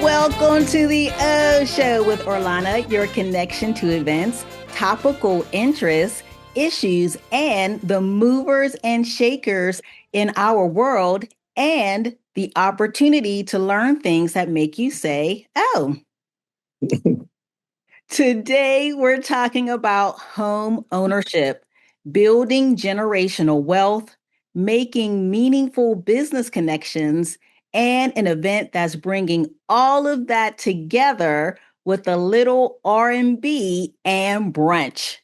Welcome to the O Show with Orlana, your connection to events, topical interests, issues, and the movers and shakers in our world, and the opportunity to learn things that make you say, oh. Today, we're talking about home ownership, building generational wealth, making meaningful business connections, and an event that's bringing all of that together with a little R&B and brunch.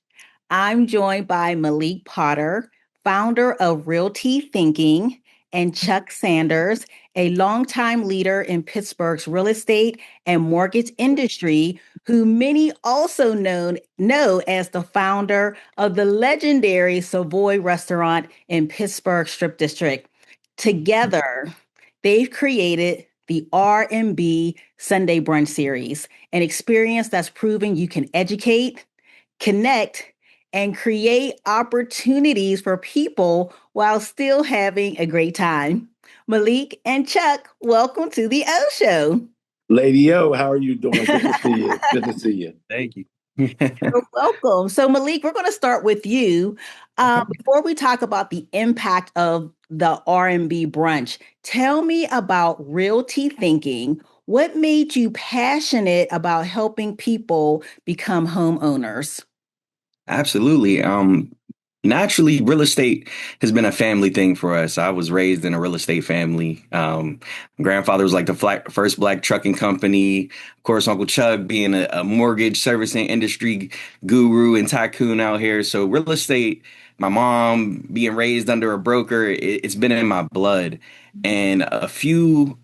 I'm joined by Meleak Potter, founder of Realty Thinking, and Chuck Sanders, a longtime leader in Pittsburgh's real estate and mortgage industry, who many also know as the founder of the legendary Savoy restaurant in Pittsburgh Strip District. Together, they've created the R&B Sunday Brunch Series, an experience that's proven you can educate, connect, and create opportunities for people while still having a great time. Meleak and Chuck, welcome to the O Show. Lady O, how are you doing? Good to see you. Good to see you. Thank you. You're welcome. So, Meleak, we're going to start with you. Before we talk about the impact of the R&B brunch, tell me about Realty Thinking. What made you passionate about helping people become homeowners? Absolutely. Naturally, real estate has been a family thing for us. I was raised in a real estate family. My grandfather was like the first black trucking company. Of course, Uncle Chuck being a mortgage servicing industry guru and tycoon out here. So real estate, my mom being raised under a broker, it's been in my blood. And a few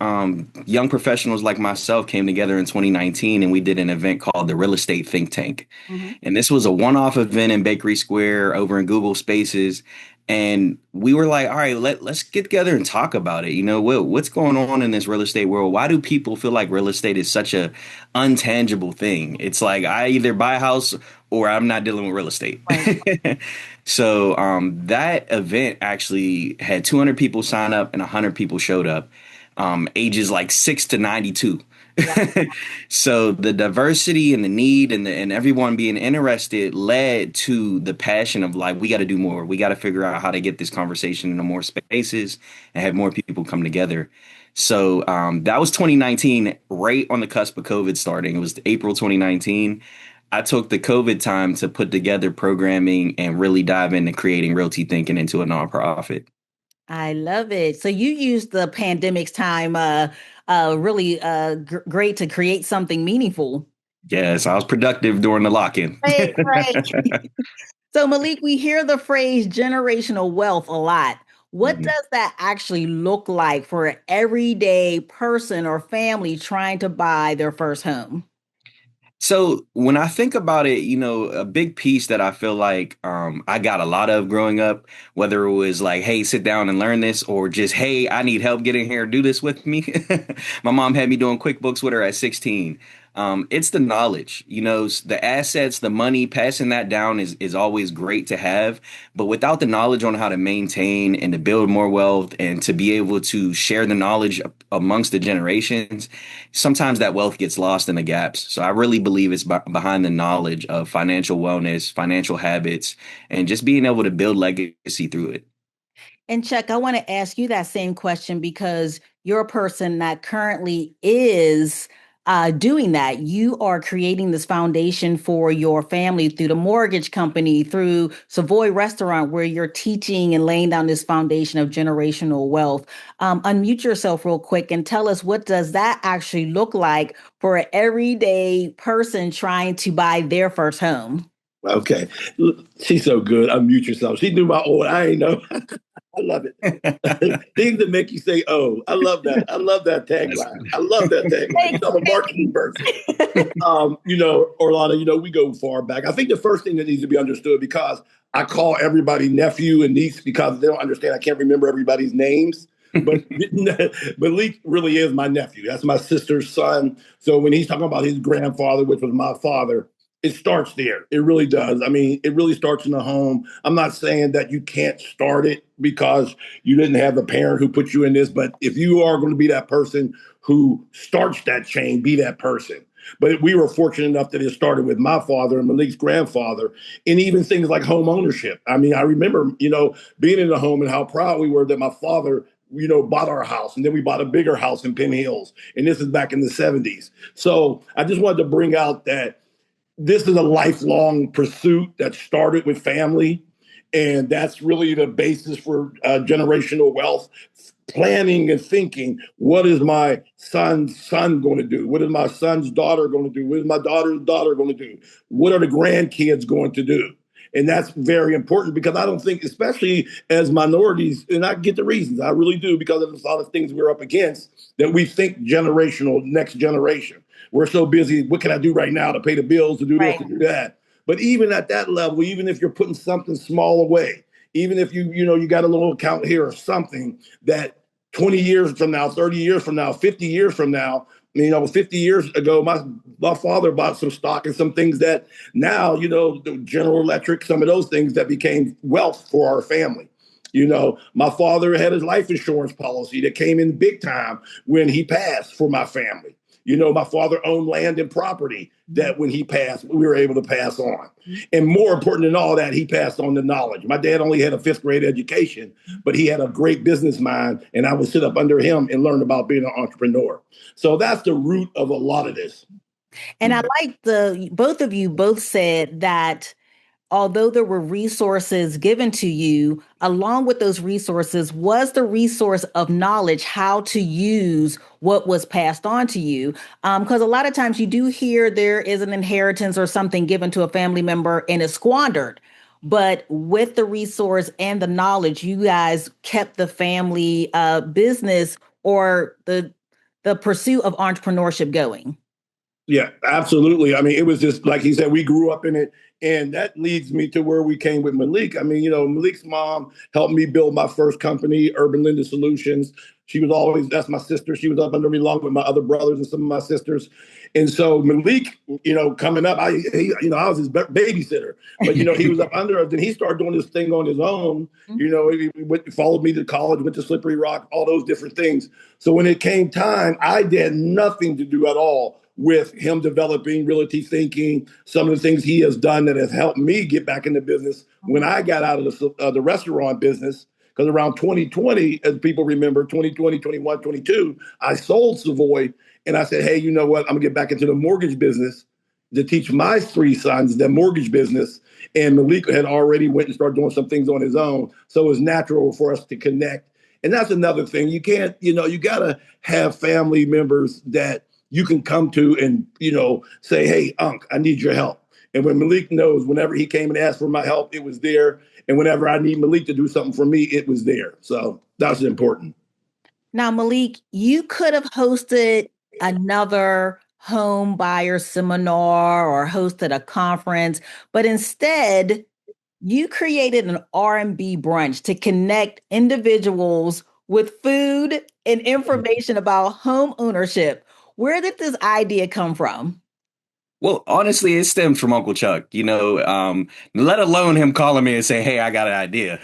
young professionals like myself came together in 2019 and we did an event called the Real Estate Think Tank. Mm-hmm. And this was a one-off event in Bakery Square over in Google Spaces. And we were like, all right, let's get together and talk about it. You know, what's going on in this real estate world? Why do people feel like real estate is such a untangible thing? It's like I either buy a house or I'm not dealing with real estate. Right. So that event actually had 200 people sign up and 100 people showed up, ages like 6 to 92. Yeah. So the diversity and the need and everyone being interested led to the passion of like, we got to do more. We got to figure out how to get this conversation into more spaces and have more people come together. So that was 2019, right on the cusp of COVID starting. It was April 2019. I took the COVID time to put together programming and really dive into creating Realty Thinking into a nonprofit. I love it. So you used the pandemic's time really great to create something meaningful. Yes, I was productive during the lock-in. Right. So Meleak, we hear the phrase generational wealth a lot. What does that actually look like for an everyday person or family trying to buy their first home? So when I think about it, you know, a big piece that I feel like I got a lot of growing up, whether it was like, hey, sit down and learn this, or just, hey, I need help getting here, do this with me. My mom had me doing QuickBooks with her at 16. It's the knowledge, you know, the assets, the money, passing that down is always great to have. But without the knowledge on how to maintain and to build more wealth and to be able to share the knowledge amongst the generations, sometimes that wealth gets lost in the gaps. So I really believe it's behind the knowledge of financial wellness, financial habits, and just being able to build legacy through it. And Chuck, I want to ask you that same question because you're a person that currently is doing that. You are creating this foundation for your family through the mortgage company, through Savoy Restaurant, where you're teaching and laying down this foundation of generational wealth. Unmute yourself real quick and tell us, what does that actually look like for an everyday person trying to buy their first home? Okay. She's so good. Unmute yourself. She knew my old, I ain't know. I love it. Things that make you say, oh, I love that. I love that tagline. I love that tagline. I'm a marketing person. You know, Orlana, you know, we go far back. I think the first thing that needs to be understood, because I call everybody nephew and niece because they don't understand. I can't remember everybody's names. But Meleak really is my nephew. That's my sister's son. So when he's talking about his grandfather, which was my father, It starts there. It really does. I mean, it really starts in the home. I'm not saying that you can't start it because you didn't have a parent who put you in this, but if you are going to be that person who starts that chain, be that person. But we were fortunate enough that it started with my father and Malik's grandfather, and even things like home ownership. I mean, I remember, being in the home and how proud we were that my father, bought our house, and then we bought a bigger house in Penn Hills, and this is back in the 70s. So I just wanted to bring out that this is a lifelong pursuit that started with family. And that's really the basis for generational wealth. Planning and thinking, what is my son's son going to do? What is my son's daughter going to do? What is my daughter's daughter going to do? What are the grandkids going to do? And that's very important because I don't think, especially as minorities, and I get the reasons, I really do, because of a lot of things we're up against, that we think generational, next generation. We're so busy, what can I do right now to pay the bills, to do this, to do that? But even at that level, even if you're putting something small away, even if you got a little account here or something that 20 years from now, 30 years from now, 50 years from now, 50 years ago, my father bought some stock and some things that now, the General Electric, some of those things that became wealth for our family. My father had his life insurance policy that came in big time when he passed for my family. My father owned land and property that when he passed, we were able to pass on. And more important than all that, he passed on the knowledge. My dad only had a 5th grade education, but he had a great business mind. And I would sit up under him and learn about being an entrepreneur. So that's the root of a lot of this. And I like both of you both said that although there were resources given to you, along with those resources was the resource of knowledge, how to use what was passed on to you. Because a lot of times you do hear there is an inheritance or something given to a family member and it's squandered. But with the resource and the knowledge, you guys kept the family business or the pursuit of entrepreneurship going. Yeah, absolutely. I mean, it was just like he said, we grew up in it. And that leads me to where we came with Meleak. I mean, Malik's mom helped me build my first company, Urban Linda Solutions. She was always, that's my sister. She was up under me along with my other brothers and some of my sisters. And so Meleak, coming up, I was his babysitter, but, he was up under us. Then he started doing this thing on his own. He followed me to college, went to Slippery Rock, all those different things. So when it came time, I had nothing to do at all with him developing Realty Thinking, some of the things he has done that has helped me get back into business when I got out of the restaurant business. Because around 2020, as people remember, 2020, 21, 22, I sold Savoy. And I said, hey, you know what? I'm going to get back into the mortgage business to teach my 3 sons the mortgage business. And Meleak had already went and started doing some things on his own. So it was natural for us to connect. And that's another thing. You can't, you got to have family members that you can come to and, say, hey, Unc, I need your help. And when Meleak knows, whenever he came and asked for my help, it was there. And whenever I need Meleak to do something for me, it was there. So that's important. Now, Meleak, you could have hosted another home buyer seminar or hosted a conference, but instead you created an R&B brunch to connect individuals with food and information about home ownership. Where did this idea come from? Well, honestly, it stems from Uncle Chuck, let alone him calling me and say, hey, I got an idea.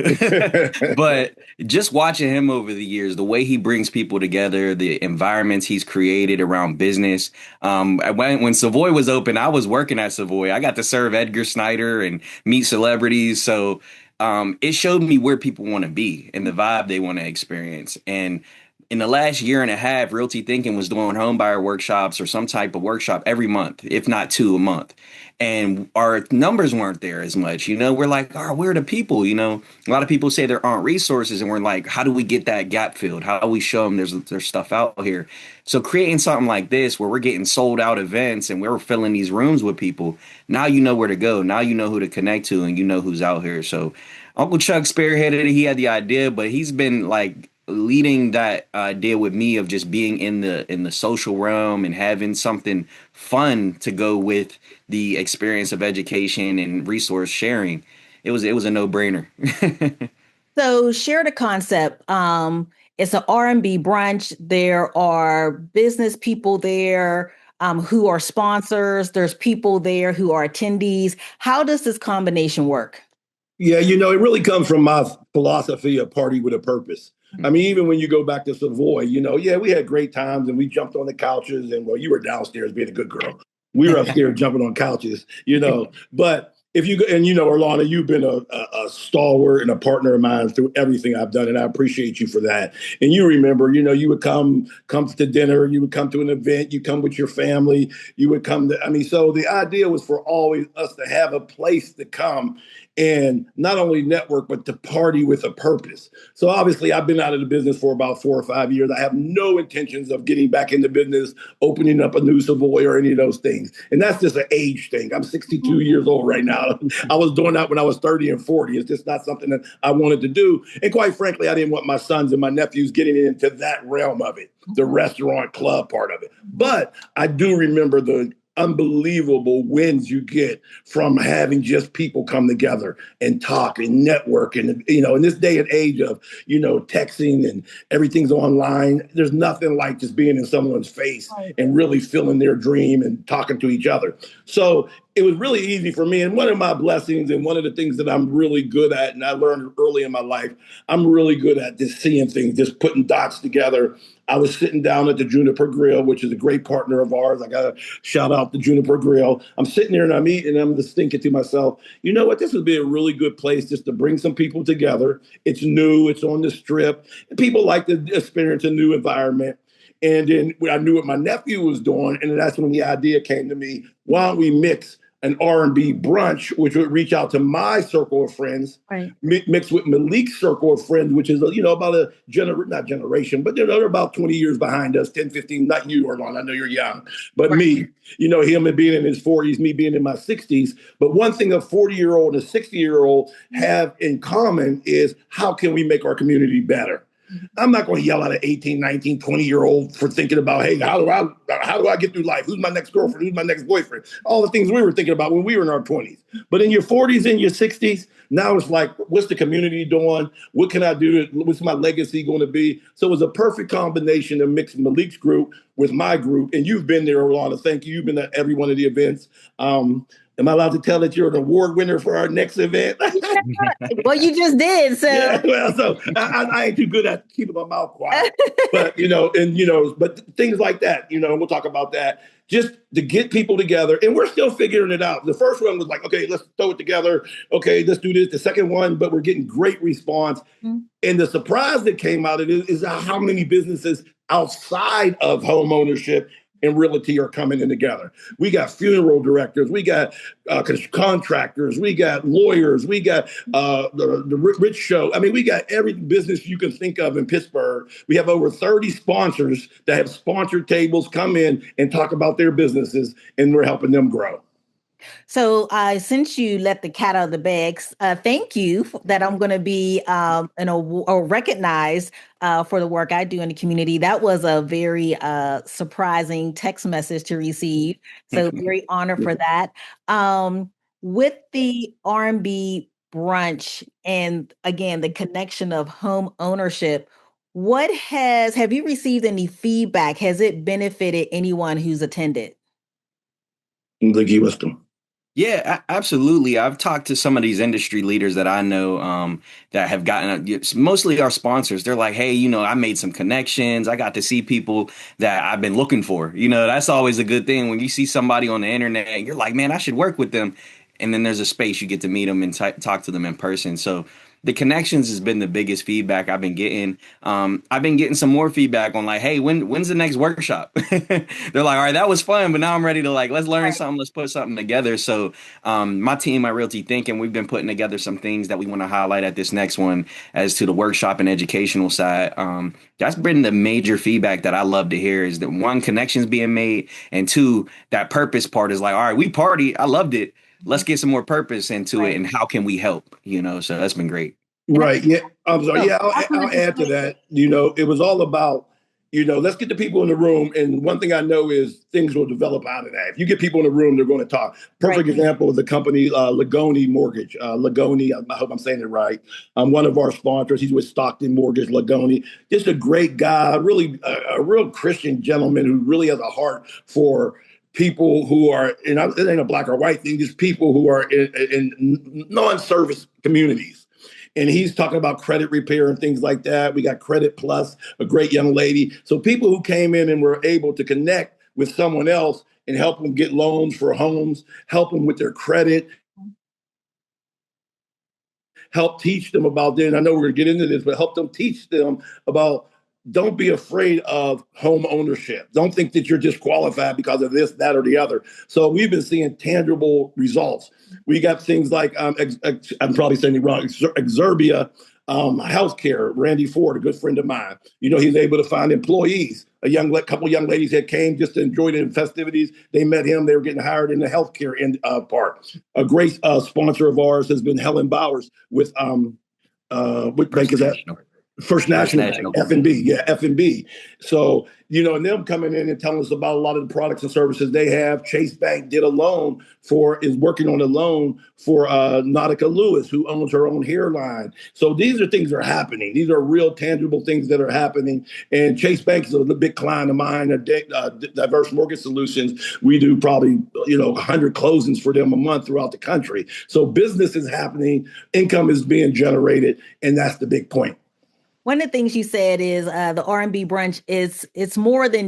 But just watching him over the years, the way he brings people together, the environments he's created around business. When Savoy was open, I was working at Savoy. I got to serve Edgar Snyder and meet celebrities. So it showed me where people want to be and the vibe they want to experience. And in the last year and a half, Realty Thinking was doing home buyer workshops or some type of workshop every month, if not 2 a month. And our numbers weren't there as much. We're like, oh, where are the people? A lot of people say there aren't resources. And we're like, how do we get that gap filled? How do we show them there's stuff out here? So creating something like this where we're getting sold out events and we're filling these rooms with people. Now you know where to go. Now you know who to connect to and you know who's out here. So Uncle Chuck spearheaded it. He had the idea, but he's been like leading that idea with me of just being in the social realm and having something fun to go with the experience of education and resource sharing. It was a no-brainer. So share the concept. It's an R&B brunch. There are business people there. who are sponsors. There's people there who are attendees. How does this combination work? Yeah, it really comes from my philosophy of party with a purpose. I mean, even when you go back to Savoy, yeah, we had great times and we jumped on the couches and well, you were downstairs being a good girl. We were upstairs jumping on couches. But if you go, and Orlana, you've been a stalwart and a partner of mine through everything I've done, and I appreciate you for that. And you remember, you would come to dinner, you would come to an event, you come with your family, you would come to, I mean, so the idea was for always us to have a place to come and not only network, but to party with a purpose. So obviously, I've been out of the business for about 4 or 5 years. I have no intentions of getting back into business, opening up a new Savoy or any of those things. And that's just an age thing. I'm 62 years old right now. I was doing that when I was 30 and 40. It's just not something that I wanted to do. And quite frankly, I didn't want my sons and my nephews getting into that realm of it, the restaurant club part of it. But I do remember the unbelievable wins you get from having just people come together and talk and network. And, in this day and age of, texting and everything's online, there's nothing like just being in someone's face and really feeling their dream and talking to each other. So it was really easy for me. And one of my blessings and one of the things that I'm really good at, and I learned early in my life, I'm really good at just seeing things, just putting dots together. I was sitting down at the Juniper Grill, which is a great partner of ours. I got to shout out the Juniper Grill. I'm sitting there and I'm eating and I'm just thinking to myself, you know what? This would be a really good place just to bring some people together. It's new. It's on the strip. And people like to experience a new environment. And then I knew what my nephew was doing. And that's when the idea came to me, why don't we mix an R&B brunch, which would reach out to my circle of friends, Right. Mixed with Meleak's circle of friends, which is, about not generation, but they're about 20 years behind us, 10, 15, not you, Orlana, I know you're young, but Right. me, him being in his 40s, me being in my 60s. But one thing a 40-year-old and a 60-year-old have in common is how can we make our community better? I'm not going to yell at an 18, 19, 20-year-old for thinking about, hey, how do I get through life? Who's my next girlfriend? Who's my next boyfriend? All the things we were thinking about when we were in our 20s. But in your 40s and your 60s, now it's like, what's the community doing? What can I do? What's my legacy going to be? So it was a perfect combination to mix Meleak's group with my group. And you've been there, Orlana. Thank you. You've been at every one of the events. Am I allowed to tell that you're an award winner for our next event? Well, you just did. So, yeah, well, so I ain't too good at keeping my mouth quiet. But, but things like that, and we'll talk about that, just to get people together. And we're still figuring it out. The first one was like, okay, let's throw it together. Okay, let's do this. The second one, but we're getting great response. Mm-hmm. And the surprise that came out of it is how many businesses outside of home ownership and realty are coming in together. We got funeral directors, we got contractors, we got lawyers, we got the Rich Show. I mean, we got every business you can think of in Pittsburgh. We have over 30 sponsors that have sponsored tables come in and talk about their businesses, and we're helping them grow. So since you let the cat out of the bags, thank you that I'm going to be recognized for the work I do in the community. That was a very surprising text message to receive. So very honored for that. With the R&B brunch and again, the connection of home ownership, have you received any feedback? Has it benefited anyone who's attended? Yeah, absolutely. I've talked to some of these industry leaders that I know that have gotten, mostly our sponsors. They're like, hey, I made some connections. I got to see people that I've been looking for. That's always a good thing when you see somebody on the internet and you're like, man, I should work with them. And then there's a space you get to meet them and talk to them in person. So the connections has been the biggest feedback I've been getting. I've been getting some more feedback on like, hey, when's the next workshop? They're like, all right, that was fun, but now I'm ready to let's learn something. Let's put something together. So my team at Realty Thinking, we've been putting together some things that we want to highlight at this next one as to the workshop and educational side. That's been the major feedback that I love to hear is that one, connections being made, and two, that purpose part is like, all right, we party. I loved it. Let's get some more purpose into it, and how can we help? So that's been great. Right. Yeah. I'm sorry. Yeah. I'll add to that. It was all about let's get the people in the room. And one thing I know is things will develop out of that. If you get people in the room, they're going to talk. Perfect example is the company Lagoni Mortgage. Lagoni, I hope I'm saying it right. One of our sponsors. He's with Stockton Mortgage, Lagoni. Just a great guy, really a real Christian gentleman who really has a heart for people who are, and it ain't a black or white thing, just people who are in non-service communities. And he's talking about credit repair and things like that. We got Credit Plus, a great young lady. So people who came in and were able to connect with someone else and help them get loans for homes, help them with their credit, help teach them about this. And I know we're going to get into this, but help them teach them about don't be afraid of home ownership. Don't think that you're disqualified because of this, that, or the other. So we've been seeing tangible results. We got things like, I'm probably saying it wrong, Exerbia Healthcare. Randy Ford, a good friend of mine. He's able to find employees. Couple young ladies that came just to enjoy the festivities. They met him. They were getting hired in the healthcare part. A great sponsor of ours has been Helen Bowers with what bank is that? First National Bank, F&B, yeah, F&B. So, and them coming in and telling us about a lot of the products and services they have. Chase Bank is working on a loan for Nautica Lewis, who owns her own hairline. So these are things that are happening. These are real tangible things that are happening. And Chase Bank is a big client of mine, Diverse Mortgage Solutions. We do probably, 100 closings for them a month throughout the country. So business is happening, income is being generated, and that's the big point. One of the things you said is the R&B brunch is it's more than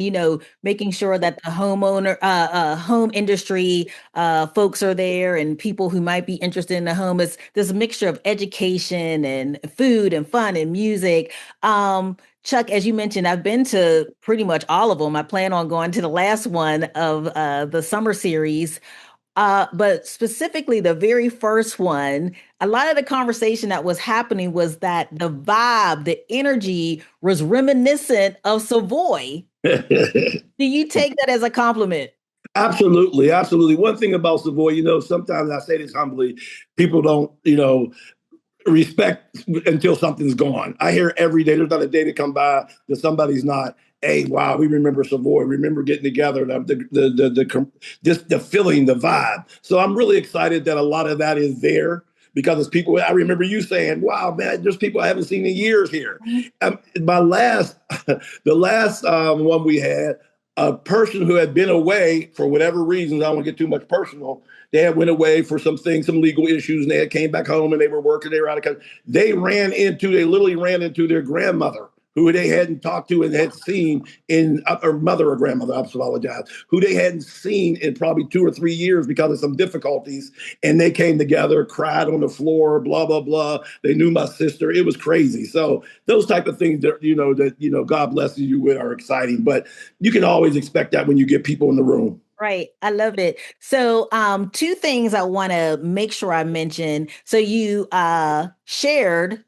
making sure that the home industry folks are there and people who might be interested in the home. Is there's a mixture of education and food and fun and music. Chuck, as you mentioned, I've been to pretty much all of them. I plan on going to the last one of the summer series. But specifically, the very first one, a lot of the conversation that was happening was that the vibe, the energy was reminiscent of Savoy. Do you take that as a compliment? Absolutely, absolutely. One thing about Savoy, sometimes I say this humbly, people don't, respect until something's gone. I hear every day, there's not a day to come by that somebody's not, hey, wow, we remember Savoy, remember getting together, just the feeling, the vibe. So I'm really excited that a lot of that is there because it's people, I remember you saying, wow, man, there's people I haven't seen in years here. The last one we had, a person who had been away for whatever reasons, I don't want to get too much personal, they had went away for some legal issues, and they had came back home and they were working, they were out of country. They literally ran into their grandmother, who they hadn't talked to and had seen or mother or grandmother, I apologize, who they hadn't seen in probably 2 or 3 years because of some difficulties. And they came together, cried on the floor, blah, blah, blah. They knew my sister. It was crazy. So those type of things that God blesses you with are exciting. But you can always expect that when you get people in the room. Right. I love it. So, two things I want to make sure I mention. So you shared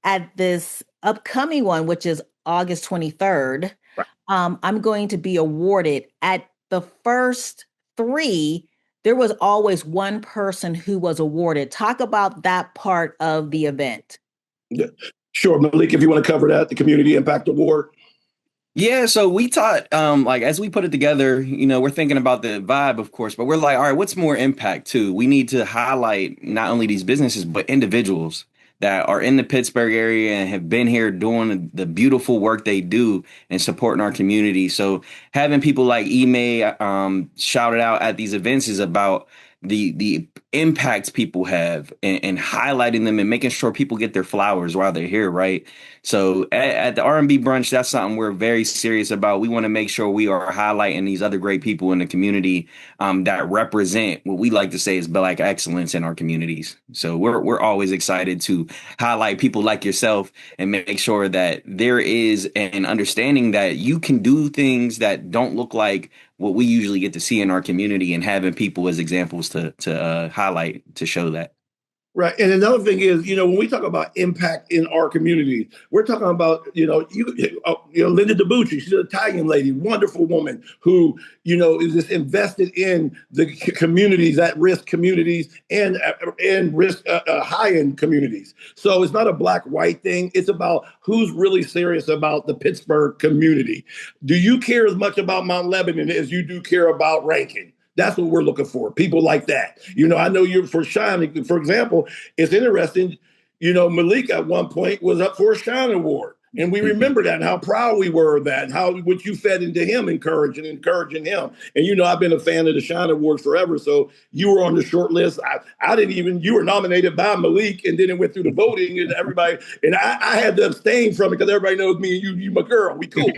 at this upcoming one, which is August 23rd. Right. I'm going to be awarded at the first three. There was always one person who was awarded. Talk about that part of the event. Yeah. Sure, Meleak, if you want to cover that, the Community Impact Award. Yeah, so we taught, as we put it together, we're thinking about the vibe, of course, but we're like, all right, what's more impact too? We need to highlight not only these businesses, but individuals that are in the Pittsburgh area and have been here doing the beautiful work they do and supporting our community. So having people like Ime shouted out at these events is about the impacts people have and highlighting them and making sure people get their flowers while they're here, right? So at the R&B brunch, that's something we're very serious about. We want to make sure we are highlighting these other great people in the community that represent what we like to say is Black excellence in our communities. So we're always excited to highlight people like yourself and make sure that there is an understanding that you can do things that don't look like what we usually get to see in our community, and having people as examples to highlight, to show that. Right. And another thing is, when we talk about impact in our community, we're talking about, Linda DiBucci. She's an Italian lady, wonderful woman who, is just invested in the communities, at risk communities and risk high end communities. So it's not a black white thing. It's about who's really serious about the Pittsburgh community. Do you care as much about Mount Lebanon as you do care about Rankin? That's what we're looking for. People like that. I know you're for Shine. For example, it's interesting. Meleak at one point was up for a Shine Award. And we remember that and how proud we were of that and how what you fed into him, encouraging him. And I've been a fan of the Shine Awards forever. So you were on the short list. I didn't even, you were nominated by Meleak, and then it went through the voting and everybody. And I had to abstain from it because everybody knows me and you my girl. We cool.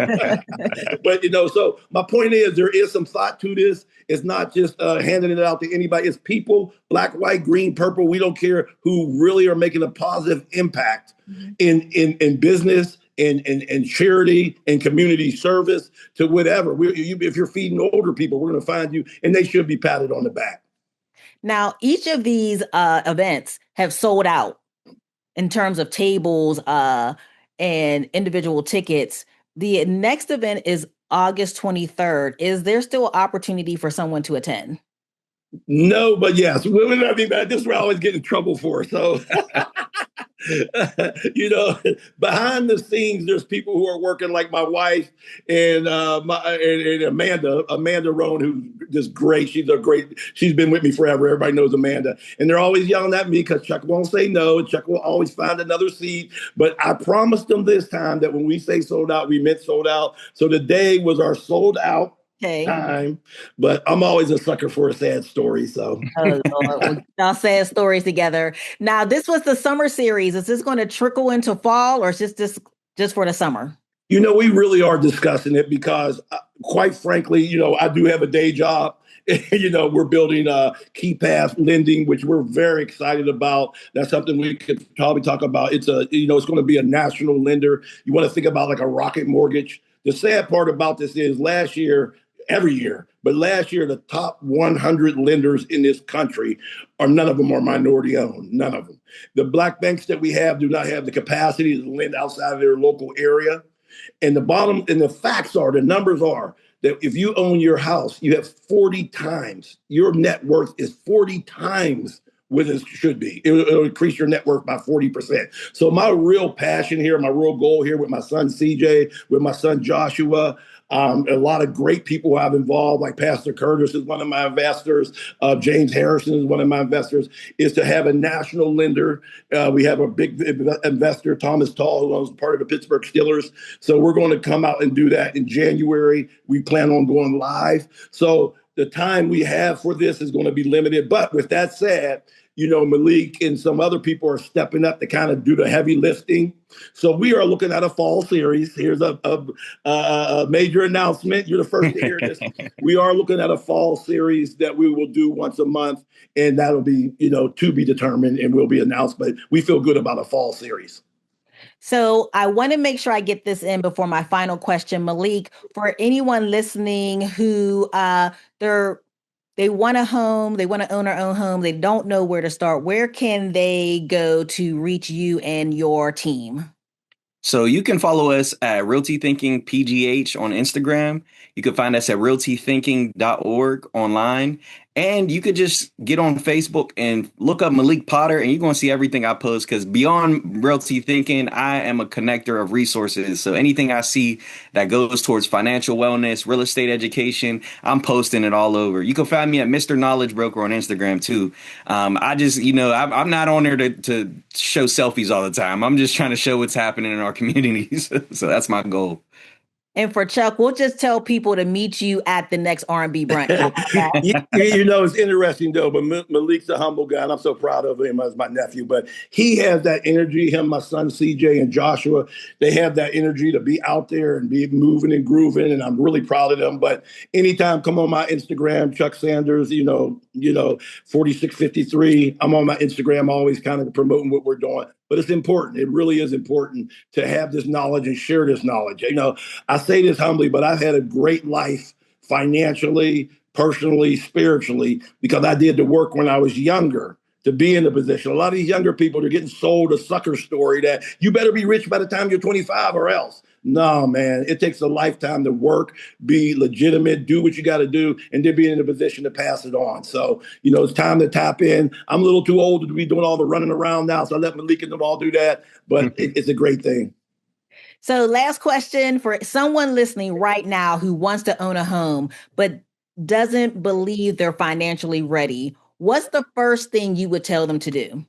But so my point is there is some thought to this. It's not just handing it out to anybody. It's people, black, white, green, purple. We don't care, who really are making a positive impact in business, in charity, and community service to whatever. If you're feeding older people, we're going to find you, and they should be patted on the back. Now, each of these events have sold out in terms of tables and individual tickets. The next event is August 23rd. Is there still opportunity for someone to attend? No, but yes. I mean, this is where I always get in trouble for. So, behind the scenes, there's people who are working, like my wife and and Amanda Roan, who's just great. She's been with me forever. Everybody knows Amanda. And they're always yelling at me because Chuck won't say no. Chuck will always find another seat. But I promised them this time that when we say sold out, we meant sold out. So today was our sold out time, but I'm always a sucker for a sad story. So I'll sad stories together. Now, this was the summer series. Is this going to trickle into fall, or is this just for the summer? We really are discussing it because, quite frankly, I do have a day job. We're building Key Path lending, which we're very excited about. That's something we could probably talk about. It's it's going to be a national lender. You want to think about like a Rocket Mortgage. The sad part about this is last year, every year, but last year, the top 100 lenders in this country none of them are minority owned. None of them. The black banks that we have do not have the capacity to lend outside of their local area. And the numbers are that if you own your house, you have 40 times, your net worth is 40 times what it should be. It'll increase your net worth by 40%. So my real passion here, my real goal here with my son CJ, with my son Joshua, a lot of great people I've involved, like Pastor Curtis is one of my investors. James Harrison is one of my investors, is to have a national lender. We have a big investor, Thomas Tall, who owns part of the Pittsburgh Steelers. So we're going to come out and do that in January. We plan on going live. So the time we have for this is going to be limited. But with that said, Meleak and some other people are stepping up to kind of do the heavy lifting. So we are looking at a fall series. Here's a major announcement. You're the first to hear this. We are looking at a fall series that we will do once a month, and that'll be, to be determined and will be announced. But we feel good about a fall series. So I want to make sure I get this in before my final question, Meleak. For anyone listening who they want a home, they want to own their own home, they don't know where to start, where can they go to reach you and your team? So you can follow us at Realty Thinking PGH on Instagram. You can find us at realtythinking.org online. And you could just get on Facebook and look up Meleak Potter, and you're going to see everything I post, because beyond Realty Thinking, I am a connector of resources. So anything I see that goes towards financial wellness, real estate education, I'm posting it all over. You can find me at Mr. Knowledge Broker on Instagram too. I'm not on there to show selfies all the time. I'm just trying to show what's happening in our communities. So that's my goal. And for Chuck, we'll just tell people to meet you at the next R&B brunch. It's interesting, though, but Meleak's a humble guy, and I'm so proud of him as my nephew. But he has that energy, him, my son, CJ, and Joshua. They have that energy to be out there and be moving and grooving, and I'm really proud of them. But anytime, come on my Instagram, Chuck Sanders, 4653. I'm on my Instagram, always kind of promoting what we're doing. But it's important. It really is important to have this knowledge and share this knowledge. I say this humbly, but I've had a great life financially, personally, spiritually, because I did the work when I was younger to be in a position. A lot of these younger people, they're getting sold a sucker story that you better be rich by the time you're 25 or else. No, man, it takes a lifetime to work, be legitimate, do what you got to do, and then be in a position to pass it on. So, it's time to tap in. I'm a little too old to be doing all the running around now, so I let Meleak and them all do that, but it's a great thing. So last question for someone listening right now who wants to own a home, but doesn't believe they're financially ready. What's the first thing you would tell them to do?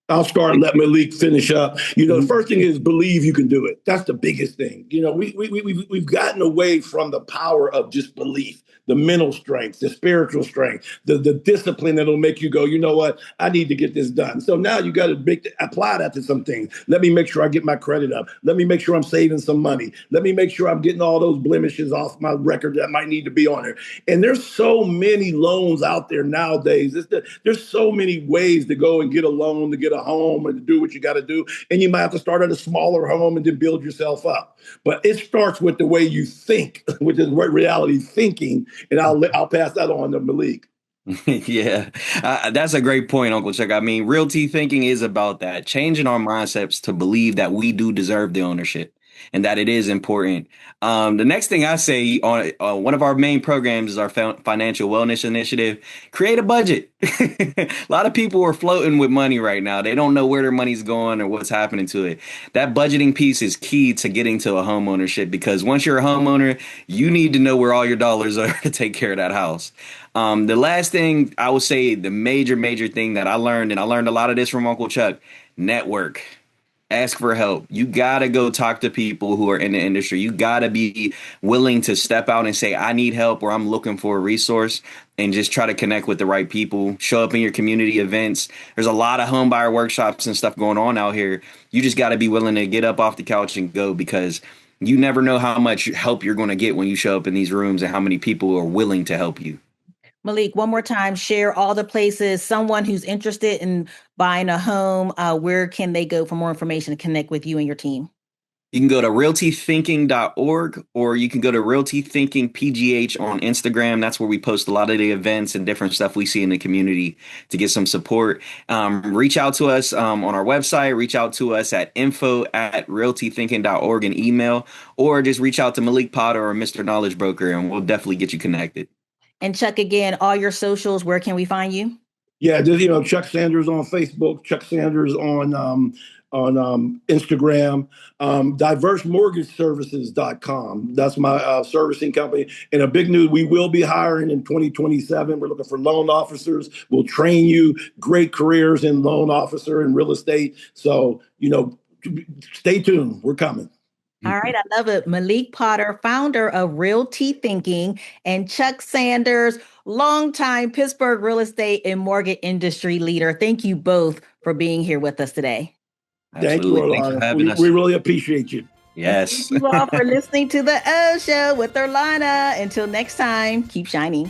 I'll start and let Meleak finish up. The first thing is believe you can do it. That's the biggest thing. We've gotten away from the power of just belief, the mental strength, the spiritual strength, the discipline that'll make you go, you know what, I need to get this done. So now you got to apply that to some things. Let me make sure I get my credit up. Let me make sure I'm saving some money. Let me make sure I'm getting all those blemishes off my record that might need to be on there. And there's so many loans out there nowadays. There's so many ways to go and get a loan, to get a home, and to do what you got to do. And you might have to start at a smaller home and then build yourself up. But it starts with the way you think, which is reality thinking. And I'll pass that on to Meleak. Yeah, that's a great point, Uncle Chuck. I mean, realty thinking is about that, changing our mindsets to believe that we do deserve the ownership and that it is important. The next thing I say on one of our main programs is our financial wellness initiative. Create a budget. A lot of people are floating with money right now. They don't know where their money's going or what's happening to it. That budgeting piece is key to getting to a home ownership, because once you're a homeowner, you need to know where all your dollars are to take care of that house. The last thing I would say, the major thing that I learned, and I learned a lot of this from Uncle Chuck: network. Ask for help. You got to go talk to people who are in the industry. You got to be willing to step out and say, I need help, or I'm looking for a resource, and just try to connect with the right people. Show up in your community events. There's a lot of home buyer workshops and stuff going on out here. You just got to be willing to get up off the couch and go, because you never know how much help you're going to get when you show up in these rooms and how many people are willing to help you. Meleak, one more time, share all the places. Someone who's interested in buying a home, where can they go for more information to connect with you and your team? You can go to realtythinking.org, or you can go to Realty Thinking PGH on Instagram. That's where we post a lot of the events and different stuff we see in the community to get some support. Reach out to us on our website. Reach out to us at info@realtythinking.org in email, or just reach out to Meleak Potter or Mr. Knowledge Broker, and we'll definitely get you connected. And Chuck, again, all your socials, where can we find you? Yeah, Chuck Sanders on Facebook, Chuck Sanders on Instagram, diversemortgageservices.com. That's my servicing company. And a big news, we will be hiring in 2027. We're looking for loan officers. We'll train you. Great careers in loan officer and real estate. So, stay tuned. We're coming. All right. I love it. Meleak Potter, founder of Realty Thinking, and Chuck Sanders, longtime Pittsburgh real estate and mortgage industry leader. Thank you both for being here with us today. Absolutely. Thank you, Orlana. We really appreciate you. Yes. Thank you all for listening to the O Show with Orlana. Until next time, keep shining.